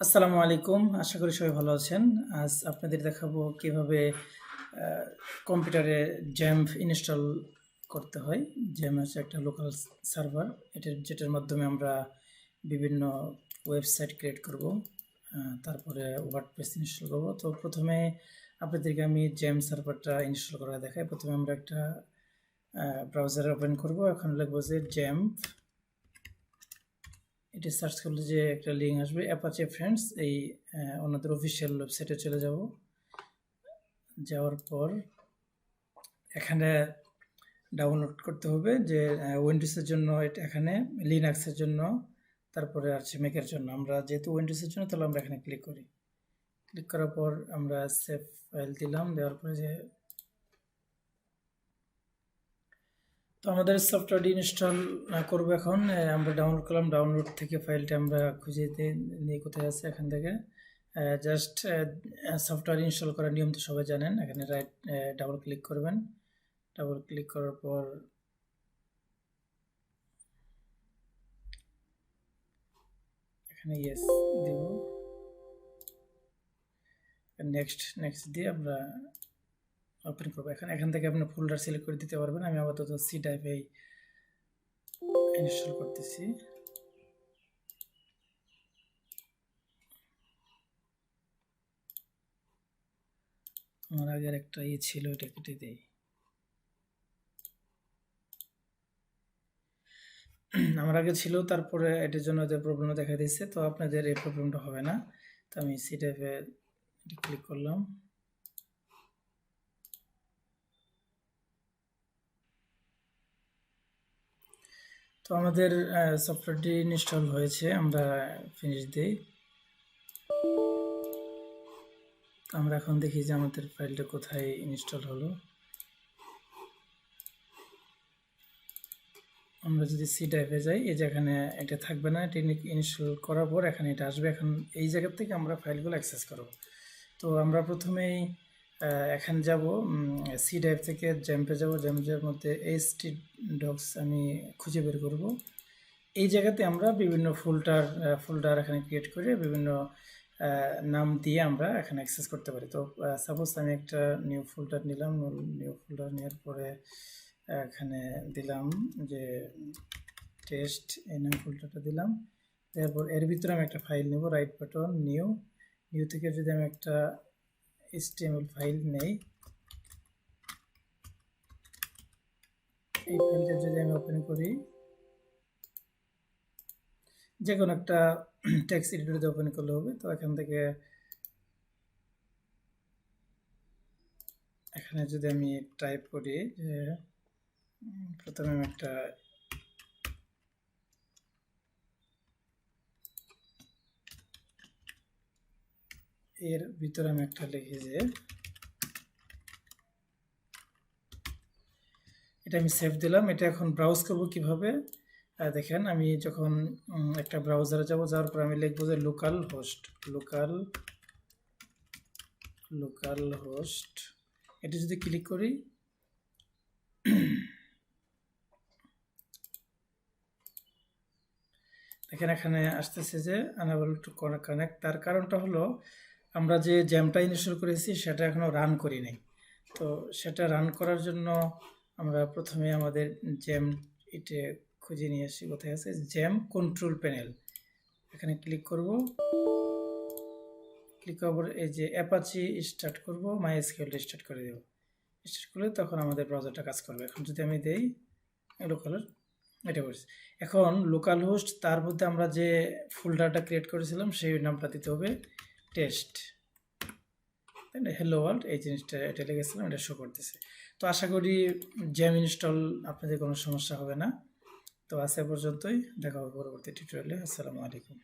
আসসালামু আলাইকুম। আশা করি সবাই ভালো আছেন। আজ আপনাদের দেখাবো কিভাবে কম্পিউটারে জ্যাম্প ইনস্টল করতে হয়। জ্যাম্প হচ্ছে একটা লোকাল সার্ভার, যেটার মাধ্যমে আমরা বিভিন্ন ওয়েবসাইট ক্রিয়েট করব, তারপরে ওয়ার্ডপ্রেস ইনস্টল করব। তো প্রথমে আপনাদেরকে আমি জ্যাম্প সার্ভারটা ইনস্টল করা দেখাই। প্রথমে আমরা একটা ব্রাউজার ওপেন করব। এখন লিখব যে জ্যাম্প। এটা সার্চ করলে যে একটা লিঙ্ক আসবে অ্যাপাচে ফ্রেন্ডস, এই ওনাদের অফিসিয়াল ওয়েবসাইটে চলে যাব। যাওয়ার পর এখানে ডাউনলোড করতে হবে যে উইন্ডোজের জন্য এটা, এখানে লিনাক্সের জন্য, তারপরে আছে ম্যাকের জন্য। আমরা যেহেতু উইন্ডোজের জন্য, তাহলে আমরা এখানে ক্লিক করি। ক্লিক করার পর আমরা সেভ ফাইল দিলাম। দেওয়ার পরে যে তো আমাদের সফটওয়্যারটি ইনস্টল করবো। এখন আমরা ডাউনলোড করলাম। ডাউনলোড থেকে ফাইলটা আমরা খুঁজে নিয়ে কোথায় আছে, এখান থেকে জাস্ট সফটওয়্যার ইনস্টল করার নিয়ম তো সবাই জানেন। এখানে রাইট ডাবল ক্লিক করবেন। ডাবল ক্লিক করার পর এখানে ইয়েস দেব। নেক্সট দিয়ে আমরা ওপেন করবো। এখান থেকে আপনি ফোল্ডার সিলেক্ট করে দিতে পারবেন। আমি আপাতত সি ড্রাইভে ইনস্টল করতেছি। আমার আগের একটা ছিল, এটা কেটে দেই। আমার আগে ছিল, তারপরে এটার জন্য যে প্রবলেম দেখা দিচ্ছে, তো আপনাদের এই প্রবলেমটা হবে না। তো আমি সি ড্রাইভে ক্লিক করলাম। তো আমাদের সফটওয়্যারটি ইনস্টল হয়েছে। আমরা ফিনিশ দিই। তো আমরা এখন দেখি যে আমাদের ফাইলটা কোথায় ইনস্টল হলো। আমরা যদি সি ড্রাইভে যাই, এই যে এখানে এটা থাকবে না, এটা ইনস্টল করার পর এখানে এটা আসবে। এখন এই জায়গা থেকে আমরা ফাইলগুলো অ্যাক্সেস করব। তো আমরা প্রথমেই এখানে যাব, সি ড্রাইভ থেকে জ্যাম্পে যাব। জ্যাম্পের মধ্যে এইচটি ডক্স আমি খুঁজে বের করব। এই জায়গাতে আমরা বিভিন্ন ফোল্ডার এখানে ক্রিয়েট করে বিভিন্ন নাম দিয়ে আমরা এখানে অ্যাক্সেস করতে পারি। তো সাপোজ আমি একটা নিউ ফোল্ডার নিলাম। নিউ ফোল্ডার নেওয়ার পরে এখানে দিলাম যে টেস্ট, এই নাম ফোল্ডারটা দিলাম। তারপর এর ভিতরে আমি একটা ফাইল নেব। রাইট বাটন, নিউ থেকে যদি আমি একটা HTML ফাইল নেই, এই ফাইলটা যদি আমি ওপেন করি, যে কোনো একটা টেক্সট এডিটরে ওপেন করলে হবে। তো এখান থেকে এখানে যদি আমি টাইপ করি যে প্রথমে আমি একটা এর ভিতরে আমি একটা লিখি যে এটা আমি সেভ দিলাম। এটা এখন ব্রাউজ করব কিভাবে দেখেন। আমি যখন একটা ব্রাউজারে যাব, যাওয়ার পর আমি লিখবো যে লোকাল হোস্ট। এটা যদি ক্লিক করি, দেখেন এখানে আসতেছে যে আনএবল টু কানেক্ট। তার কারণটা হলো আমরা যে জ্যামটা ইনস্টল করেছি সেটা এখনো রান করি নাই। তো সেটা রান করার জন্য আমরা প্রথমে আমাদের জ্যাম এটা খুঁজে নিয়ে আসি। কোথায় আছে জ্যাম কন্ট্রোল প্যানেল, এখানে ক্লিক করব। ক্লিক করার পর এই যে অ্যাপাচি স্টার্ট করব, মাইএসকিউএল স্টার্ট করে দেব। স্টার্ট করলে তখন আমাদের ব্রাউজারটা কাজ করবে। এখন যদি আমি দেই লোকাল, এটা করছি। এখন লোকাল হোস্ট, তার মধ্যে আমরা যে ফোল্ডারটা ক্রিয়েট করেছিলাম সেই নামটা দিতে হবে টেস্ট, হ্যালো ওয়ার্ল্ড, এই জিনিসটা এটা লিখেছিলাম, এটা শো করতেছে। তো আশা করি জ্যাম ইনস্টল আপনাদের কোনো সমস্যা হবে না। তো আজ এ পর্যন্তই, দেখা হবে পরবর্তী টিউটোরিয়ালে। আসসালামু আলাইকুম।